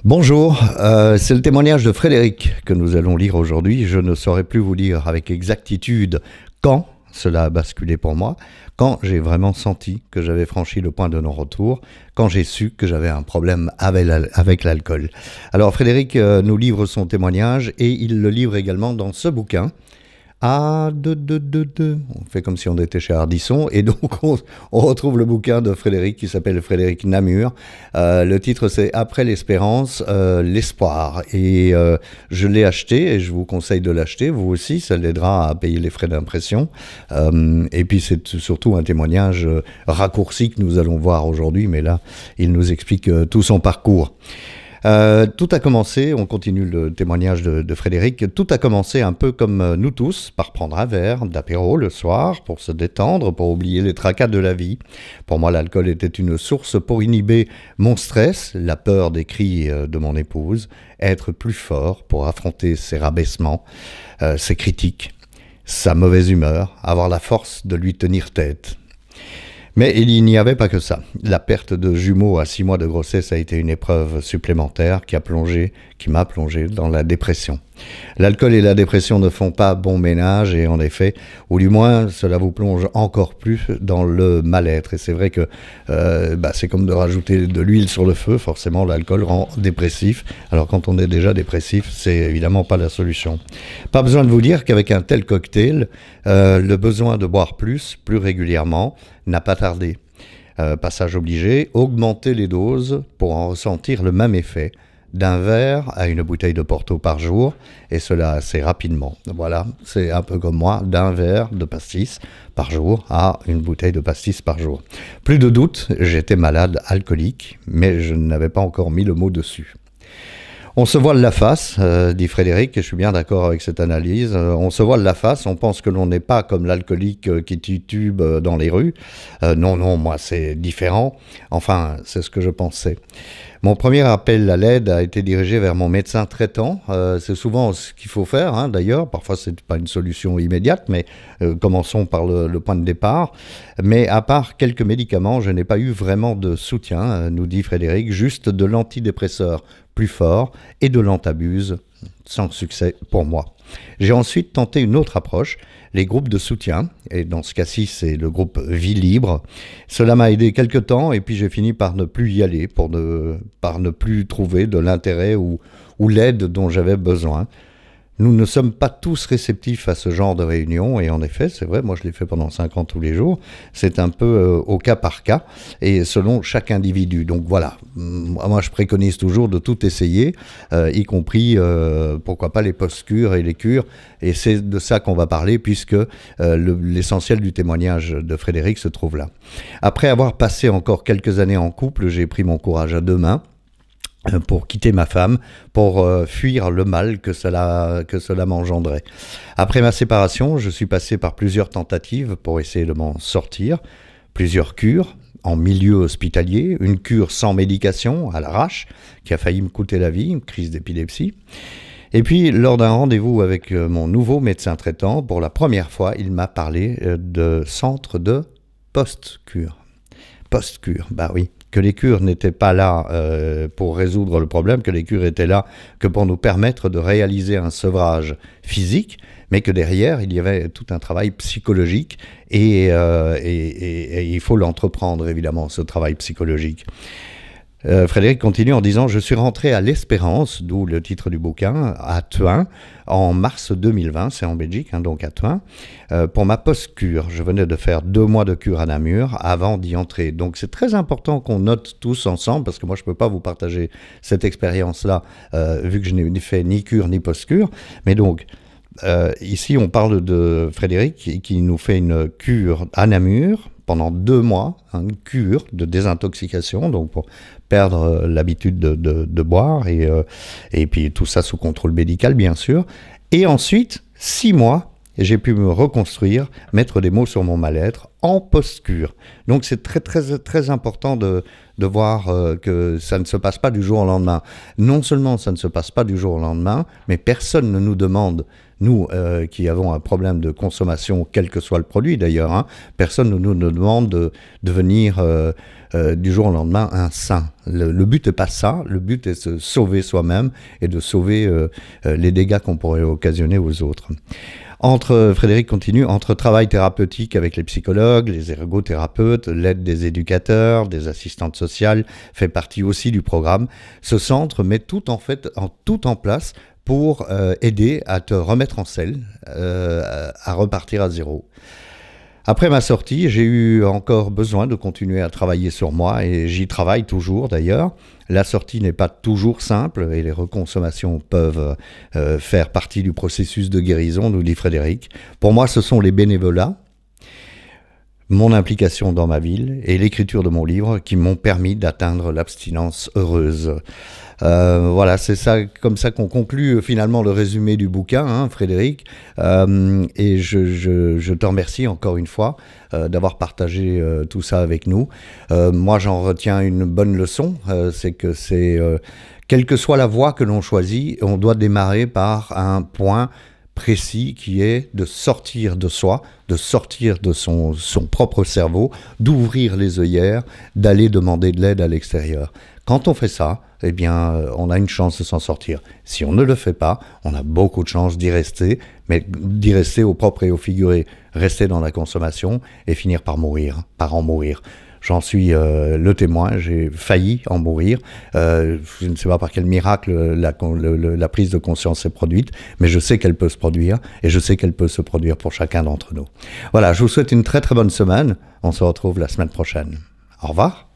Bonjour, c'est le témoignage de Frédéric que nous allons lire aujourd'hui. Je ne saurais plus vous dire avec exactitude quand cela a basculé pour moi, quand j'ai vraiment senti que j'avais franchi le point de non-retour, quand j'ai su que j'avais un problème avec l'alcool. Alors Frédéric nous livre son témoignage et il le livre également dans ce bouquin. On fait comme si on était chez Ardisson, et donc on retrouve le bouquin de Frédéric qui s'appelle Frédéric Namur. Le titre c'est Après l'espérance, l'espoir. Et je l'ai acheté et je vous conseille de l'acheter, vous aussi, ça l'aidera à payer les frais d'impression. Et puis c'est surtout un témoignage raccourci que nous allons voir aujourd'hui, mais là il nous explique tout son parcours. Tout a commencé, on continue le témoignage de Frédéric, tout a commencé un peu comme nous tous, par prendre un verre d'apéro le soir pour se détendre, pour oublier les tracas de la vie. Pour moi, l'alcool était une source pour inhiber mon stress, la peur des cris de mon épouse, être plus fort pour affronter ses rabaissements, ses critiques, sa mauvaise humeur, avoir la force de lui tenir tête. Mais il n'y avait pas que ça. La perte de jumeaux à 6 mois de grossesse a été une épreuve supplémentaire qui m'a plongé dans la dépression. L'alcool et la dépression ne font pas bon ménage et en effet, ou du moins cela vous plonge encore plus dans le mal-être. Et c'est vrai que c'est comme de rajouter de l'huile sur le feu, forcément l'alcool rend dépressif. Alors quand on est déjà dépressif, c'est évidemment pas la solution. Pas besoin de vous dire qu'avec un tel cocktail, le besoin de boire plus régulièrement, n'a pas tardé. Passage obligé, augmenter les doses pour en ressentir le même effet, d'un verre à une bouteille de Porto par jour, et cela assez rapidement. Voilà, c'est un peu comme moi, d'un verre de pastis par jour à une bouteille de pastis par jour. Plus de doute, j'étais malade alcoolique, mais je n'avais pas encore mis le mot dessus. On se voile la face, dit Frédéric, et je suis bien d'accord avec cette analyse. On se voile la face, on pense que l'on n'est pas comme l'alcoolique qui titube dans les rues. Non, moi c'est différent. Enfin, c'est ce que je pensais. Mon premier appel à l'aide a été dirigé vers mon médecin traitant. C'est souvent ce qu'il faut faire, d'ailleurs. Parfois, ce n'est pas une solution immédiate, mais commençons par le point de départ. Mais à part quelques médicaments, je n'ai pas eu vraiment de soutien, nous dit Frédéric, juste de l'antidépresseur plus fort et de l'antabuse, sans succès pour moi. J'ai ensuite tenté une autre approche, les groupes de soutien, et dans ce cas-ci c'est le groupe Vie Libre. Cela m'a aidé quelque temps et puis j'ai fini par ne plus y aller, par ne plus trouver de l'intérêt ou l'aide dont j'avais besoin. Nous ne sommes pas tous réceptifs à ce genre de réunion et en effet, c'est vrai, moi je l'ai fait pendant 5 ans tous les jours, c'est un peu au cas par cas et selon chaque individu. Donc voilà, moi je préconise toujours de tout essayer, y compris pourquoi pas les post-cures et les cures, et c'est de ça qu'on va parler puisque l'essentiel du témoignage de Frédéric se trouve là. Après avoir passé encore quelques années en couple, j'ai pris mon courage à 2 mains pour quitter ma femme, pour fuir le mal que cela m'engendrait. Après ma séparation, je suis passé par plusieurs tentatives pour essayer de m'en sortir, plusieurs cures en milieu hospitalier, une cure sans médication, à l'arrache, qui a failli me coûter la vie, une crise d'épilepsie. Et puis, lors d'un rendez-vous avec mon nouveau médecin traitant, pour la première fois, il m'a parlé de centre de post-cure. Post-cure, bah oui. Que les cures n'étaient pas là pour résoudre le problème, que les cures étaient là que pour nous permettre de réaliser un sevrage physique, mais que derrière, il y avait tout un travail psychologique et il faut l'entreprendre, évidemment, ce travail psychologique. Frédéric continue en disant « Je suis rentré à l'Espérance », d'où le titre du bouquin, à Thuin, en mars 2020, c'est en Belgique, donc à Thuin, pour ma post-cure. Je venais de faire 2 mois de cure à Namur avant d'y entrer. Donc c'est très important qu'on note tous ensemble, parce que moi je ne peux pas vous partager cette expérience-là, vu que je n'ai fait ni cure ni post-cure. Mais donc, ici on parle de Frédéric qui nous fait une cure à Namur, pendant 2 mois, une cure de désintoxication, donc pour perdre l'habitude de boire, et puis tout ça sous contrôle médical, bien sûr. Et ensuite, 6 mois, j'ai pu me reconstruire, mettre des mots sur mon mal-être, en post-cure. Donc c'est très important de voir que ça ne se passe pas du jour au lendemain. Non seulement ça ne se passe pas du jour au lendemain, mais personne ne nous demande, nous qui avons un problème de consommation, quel que soit le produit d'ailleurs, hein, personne ne nous demande de devenir du jour au lendemain un saint. Le but n'est pas ça, le but est de se sauver soi-même et de sauver les dégâts qu'on pourrait occasionner aux autres. Frédéric continue, entre travail thérapeutique avec les psychologues, les ergothérapeutes, l'aide des éducateurs, des assistantes sociales, fait partie aussi du programme. Ce centre met tout en place pour aider à te remettre en selle, à repartir à zéro. Après ma sortie, j'ai eu encore besoin de continuer à travailler sur moi et j'y travaille toujours d'ailleurs. La sortie n'est pas toujours simple et les reconsommations peuvent faire partie du processus de guérison, nous dit Frédéric. Pour moi, ce sont les bénévolats, mon implication dans ma ville et l'écriture de mon livre qui m'ont permis d'atteindre l'abstinence heureuse. Voilà, c'est ça, comme ça qu'on conclut finalement le résumé du bouquin, hein, Frédéric. Et je te remercie encore une fois d'avoir partagé tout ça avec nous. Moi, j'en retiens une bonne leçon, c'est que quelle que soit la voie que l'on choisit, on doit démarrer par un point précis qui est de sortir de soi, de sortir de son propre cerveau, d'ouvrir les œillères, d'aller demander de l'aide à l'extérieur. Quand on fait ça, eh bien, on a une chance de s'en sortir. Si on ne le fait pas, on a beaucoup de chances d'y rester, mais d'y rester au propre et au figuré, rester dans la consommation et finir par en mourir. J'en suis le témoin, j'ai failli en mourir. Je ne sais pas par quel miracle la prise de conscience s'est produite, mais je sais qu'elle peut se produire et je sais qu'elle peut se produire pour chacun d'entre nous. Voilà, je vous souhaite une très bonne semaine. On se retrouve la semaine prochaine. Au revoir.